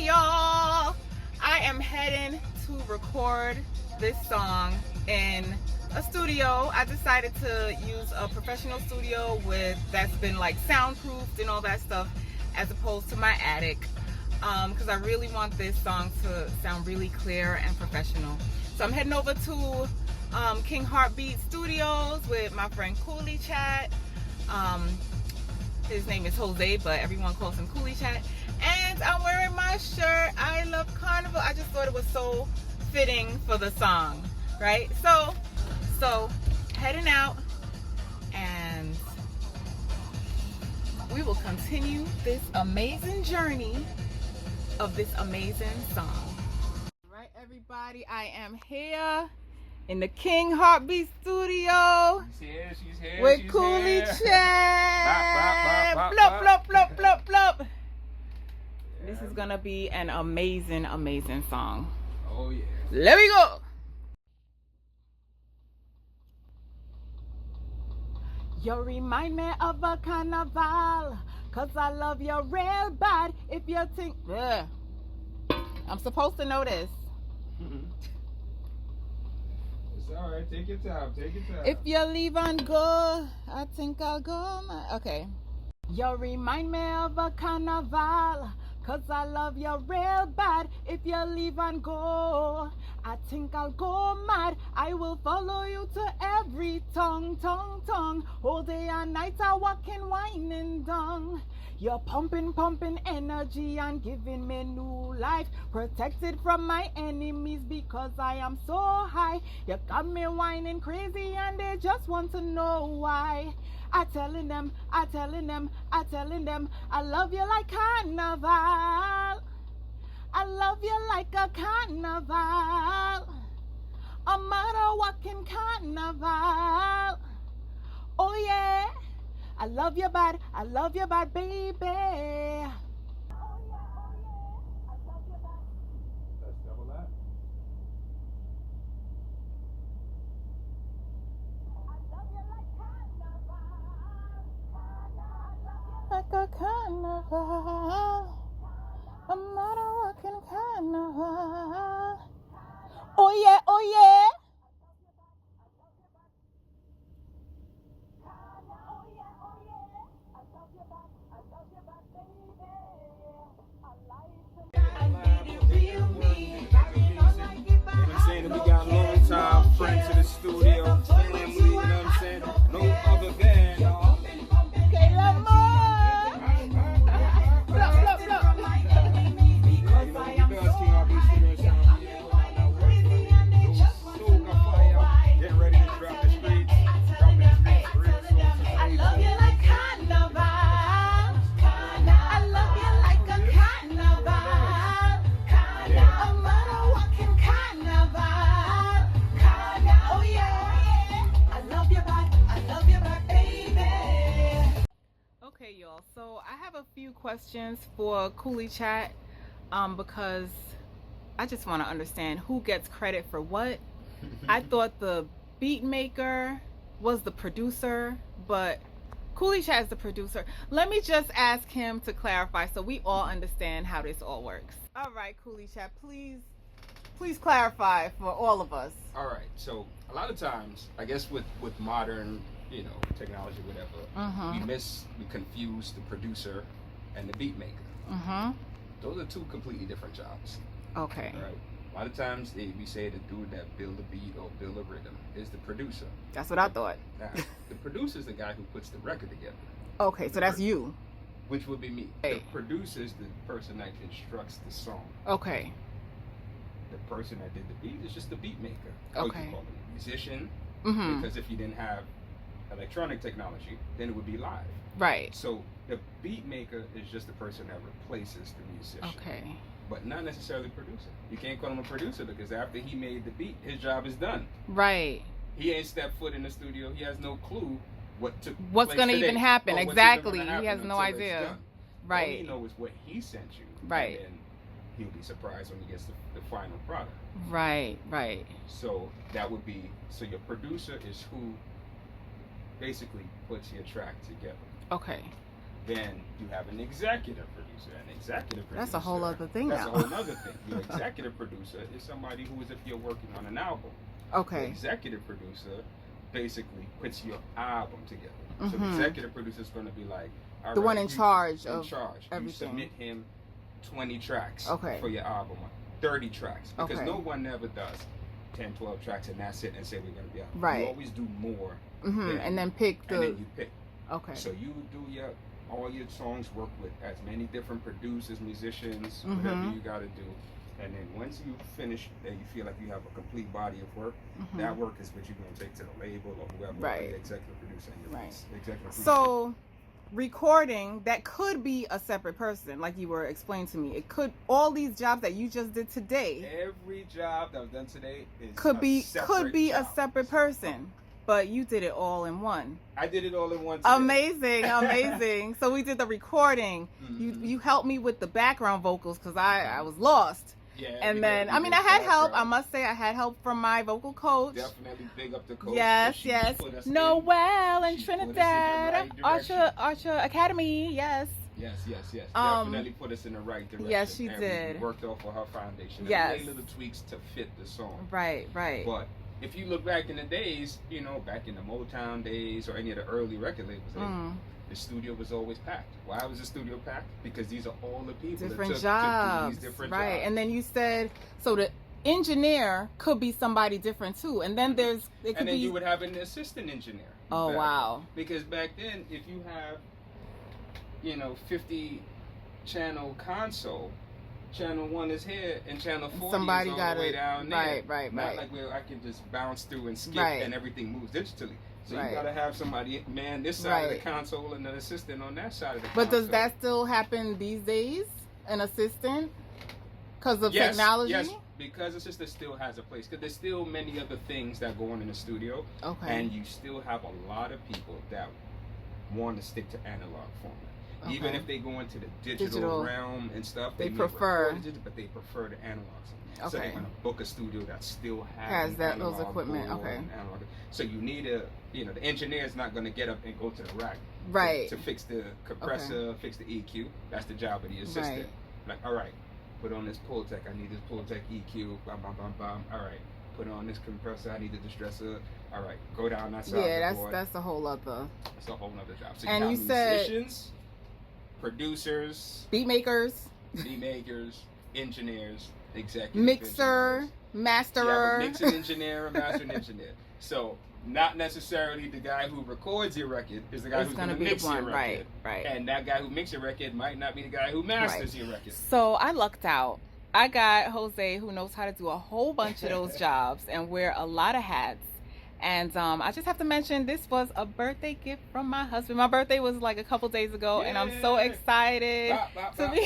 Hey y'all, I am heading to record this song in a studio. I decided to use a professional studio that's been like soundproofed and all that stuff, as opposed to my attic, because I really want this song to sound really clear and professional. So I'm heading over to King Heartbeat Studios with my friend Coolie Chat. His name is Jose, but everyone calls him Coolie Chat. And I'm wearing my shirt, I Love Carnival. I just thought it was so fitting for the song, right? So heading out, and we will continue this amazing journey of this amazing song. All right, everybody, I am here in the King Heartbeat Studio. She's here. With Coolie Chat. Blup, blup, blup, blup, blup. Yeah. This is gonna be an amazing, amazing song. Oh yeah. Let me go. You remind me of a carnival, 'cause I love you real bad. If you think, ugh. I'm supposed to know this. Alright, take your time, If you leave and go, I think I'll go. Okay. You remind me of a carnival, 'cause I love you real bad. If you leave and go, I think I'll go mad. I will follow you to every tongue. All day and night I walk and whining down. You're pumping energy and giving me new life. Protected from my enemies because I am so high. You got me whining crazy and they just want to know why. I telling them, I love you like carnival. I love you like a carnival. A mother walking carnival. Oh yeah. I love you bad, baby. Let's double that. Like a carnival. I'm not a walking carnival. Oh yeah, oh yeah. We got long time friends in the studio, family, you know what I'm saying? No other than Get ready to drop the streets. I love you like carnival. I love you like a carnival. A mother walking carnival. Oh yeah. I love you bad, baby. Okay, y'all. So I have a few questions for Coolie Chat, because I just want to understand who gets credit for what. I thought the beat maker was the producer, but Coolie Chat is the producer. Let me just ask him to clarify so we all understand how this all works. All right, Coolie Chat, please clarify for all of us. All right, so a lot of times, I guess with modern, technology, whatever, we confuse the producer and the beat maker. Those are two completely different jobs. Okay. All right. A lot of times we say the dude that build the beat or build a rhythm is the producer. That's what I thought. Now, the producer is the guy who puts the record together. Okay, so that's you. Which would be me. Hey. The producer is the person that instructs the song. Okay. The person that did the beat is just the beat maker. Okay. Or you can call him a musician. Because if you didn't have electronic technology, then it would be live. Right. So the beat maker is just the person that replaces the musician. Okay. But not necessarily producer. You can't call him a producer because after he made the beat, his job is done. Right. He ain't stepped foot in the studio. He has no clue what's going to even happen. Exactly. He has no idea. Right. All he knows is what he sent you. Right. And then he'll be surprised when he gets the final product. Right. So that would be, so your producer is who basically puts your track together. Okay. Then you have an executive producer. An executive producer. That's a whole other thing That's now. a whole other thing. Your executive producer is somebody who is if you're working on an album. Okay. The executive producer basically puts your album together. So the executive producer is going to be like, all the right, one in charge in of charge. everything. You submit him 20 tracks Okay. for your album, 30 tracks. Because Okay. no one ever does 10, 12 tracks and that's it and say we're going to be out. Right. You always do more. And then pick the. And then you pick. Okay. So you do all your songs, work with as many different producers, musicians, whatever you got to do. And then once you finish and you feel like you have a complete body of work, that work is what you're going to take to the label or whoever, Right. the executive producer. And your executive producer. So, recording, that could be a separate person, like you were explaining to me. It could, all these jobs that you just did today. Every job that was done today is could be job. a separate person. But you did it all in one. I did it all in one. Today. Amazing. So we did the recording. You helped me with the background vocals because I was lost. Yeah. And then I had help. I must say I had help from my vocal coach. Definitely big up the coach. Yes. Noel and Trinidad, Archer Academy. Yes. Yes. Definitely put us in the right direction. Yes, she and did. We worked off of her foundation. Yes. And made little tweaks to fit the song. Right. But if you look back in the days, back in the Motown days or any of the early record labels, the studio was always packed. Why was the studio packed? Because these are all the people different that jobs. took these different right. jobs. And then you said, so the engineer could be somebody different too. And then you would have an assistant engineer. Oh, wow. Because back then, if you have, 50 channel console, channel 1 is here and channel 40 somebody is all got the way down there. Right. Not like where I can just bounce through and skip and everything moves digitally. So you gotta have somebody man this side of the console and an assistant on that side of the console. But does that still happen these days? An assistant? Because of technology? Yes, because assistant still has a place. Because there's still many other things that go on in the studio. Okay. And you still have a lot of people that want to stick to analog format. Okay. Even if they go into the digital realm and stuff, they prefer, but they prefer the analog. Okay. So they're gonna book a studio that still has those equipment. Okay. Analog. So you need the engineer is not gonna get up and go to the rack. Right. To fix the compressor, fix the EQ. That's the job of the assistant. Right. Like, all right, put on this Pultec. I need this Pultec EQ. Bam, bam, bam, bam. All right. Put on this compressor. I need the distressor. All right. Go down that side. Yeah, that's a whole other. That's a whole other job. So and you said musicians, producers, beat makers, engineers, executives, mixer, masterer, mixing engineer, a mastering engineer. So not necessarily the guy who records your record is the guy who's going to mix your record. Right. And that guy who mixes your record might not be the guy who masters your record. So I lucked out. I got Jose who knows how to do a whole bunch of those jobs and wear a lot of hats. And I just have to mention, this was a birthday gift from my husband. My birthday was like a couple days ago, and I'm so excited to be.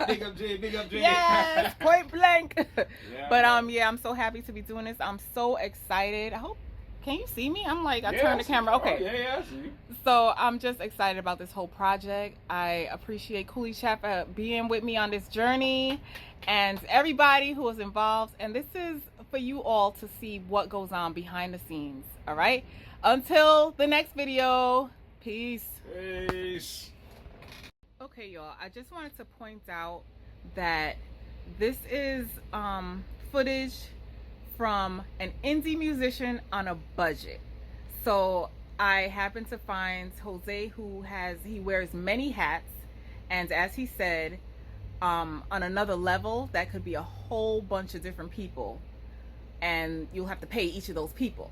Big up J, big up J. Yes, point blank. Yeah, but I'm so happy to be doing this. I'm so excited. I hope. Can you see me? I'm like, I turned the camera. Okay. Oh, yeah, I see. So I'm just excited about this whole project. I appreciate Coolie Chef being with me on this journey, and everybody who was involved. And this is for you all to see what goes on behind the scenes. All right. Until the next video. Peace. Okay, y'all. I just wanted to point out that this is footage from an indie musician on a budget. So I happened to find Jose, he wears many hats, and as he said, on another level, that could be a whole bunch of different people, and you'll have to pay each of those people.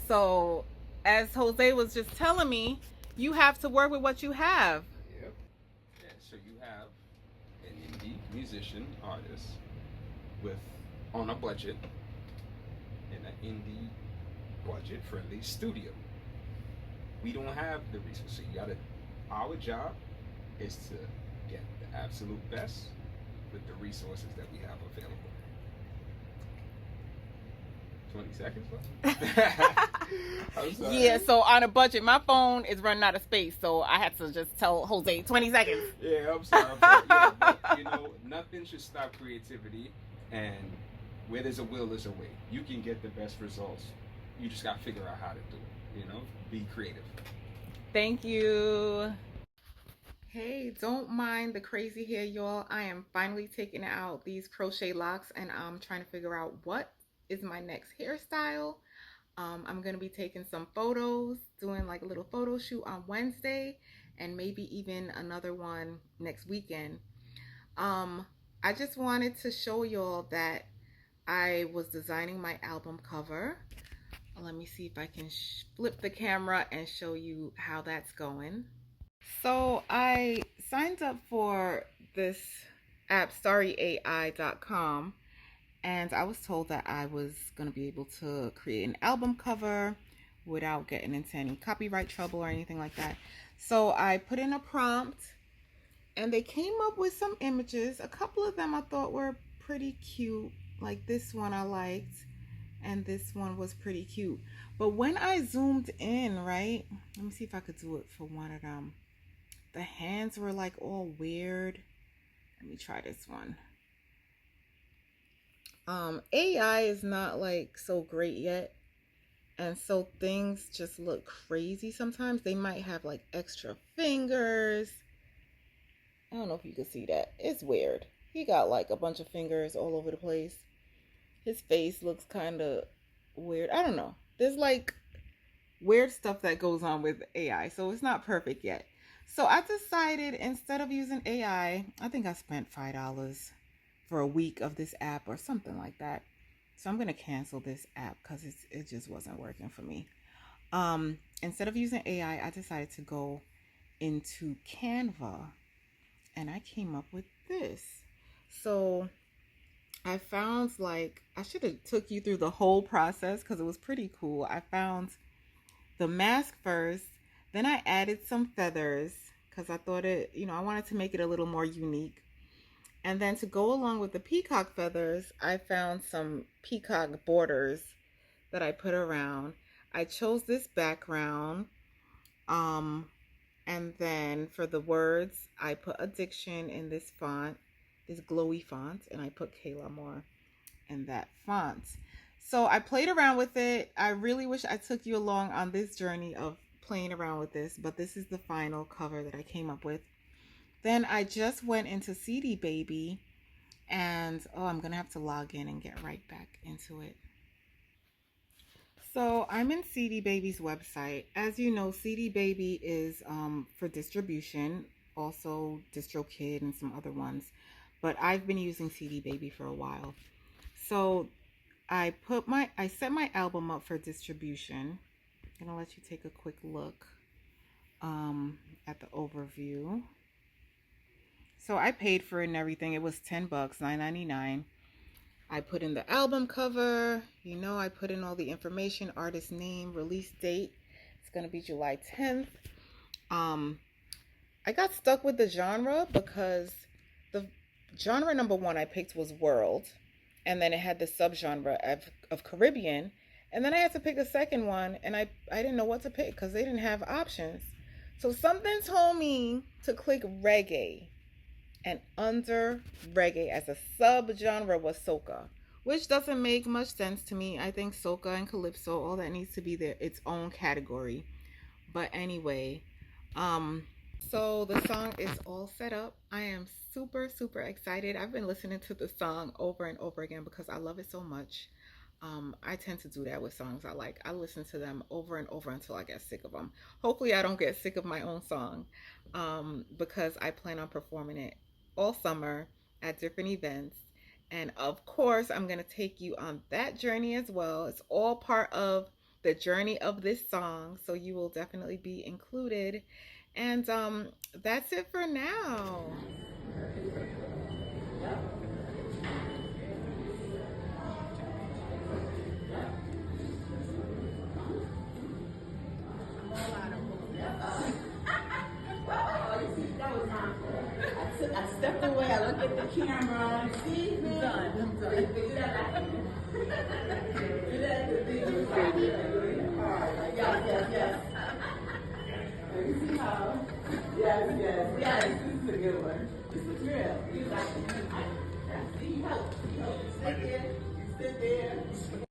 So as Jose was just telling me, you have to work with what you have. Yep. Yeah, so you have an indie musician, artist, on a budget, in an indie budget-friendly studio. We don't have the resources. Our job is to get the absolute best with the resources that we have available. 20 seconds left? I'm sorry. Yeah, so on a budget, my phone is running out of space, so I had to just tell Jose 20 seconds. Yeah, I'm sorry. Yeah, but, nothing should stop creativity, and where there's a will, there's a way. You can get the best results. You just got to figure out how to do it, be creative. Thank you. Hey, don't mind the crazy hair, y'all. I am finally taking out these crochet locks and I'm trying to figure out what is my next hairstyle. I'm going to be taking some photos, doing like a little photo shoot on Wednesday and maybe even another one next weekend. I just wanted to show y'all that I was designing my album cover. Let me see if I can flip the camera and show you how that's going. So I signed up for this app starryai.com and I was told that I was going to be able to create an album cover without getting into any copyright trouble or anything like that. So I put in a prompt and they came up with some images. A couple of them I thought were pretty cute. Like this one I liked and this one was pretty cute. But when I zoomed in, right? Let me see if I could do it for one of them. The hands were like all weird. Let me try this one. AI is not like so great yet. And so things just look crazy sometimes. They might have like extra fingers. I don't know if you can see that. It's weird. He got like a bunch of fingers all over the place. His face looks kind of weird. I don't know. There's like weird stuff that goes on with AI. So it's not perfect yet. So I decided instead of using AI, I think I spent $5 for a week of this app or something like that. So I'm going to cancel this app because it just wasn't working for me. Instead of using AI, I decided to go into Canva and I came up with this. So I found like, I should have took you through the whole process because it was pretty cool. I found the mask first, then I added some feathers because I thought it, I wanted to make it a little more unique. And then to go along with the peacock feathers, I found some peacock borders that I put around. I chose this background. And then for the words, I put addiction in this font, this glowy font, and I put Kayla Moore in that font. So I played around with it. I really wish I took you along on this journey of playing around with this, but this is the final cover that I came up with. Then I just went into CD Baby and I'm gonna have to log in and get right back into it. So I'm in CD Baby's website. As you know, CD Baby is for distribution, also DistroKid and some other ones, but I've been using CD Baby for a while. So I set my album up for distribution. I'm gonna let you take a quick look at the overview. So I paid for it and everything. It was $10, $9.99. I put in the album cover. I put in all the information, artist name, release date. It's gonna be July 10th. I got stuck with the genre because the genre number one I picked was world, and then it had the subgenre of Caribbean. And then I had to pick a second one, and I didn't know what to pick because they didn't have options. So something told me to click reggae. And under reggae as a subgenre was soca, which doesn't make much sense to me. I think soca and calypso, all that needs to be its own category. But anyway, so the song is all set up. I am super, super excited. I've been listening to the song over and over again because I love it so much. I tend to do that with songs I like. I listen to them over and over until I get sick of them. Hopefully I don't get sick of my own song because I plan on performing it all summer at different events. And of course, I'm going to take you on that journey as well. It's all part of the journey of this song, so you will definitely be included. And that's it for now. I stepped away, I look at the camera, see, I'm done. Yes. Let me see how. Yes, this is a good one. This is real. You like it. See, you help. Sit there.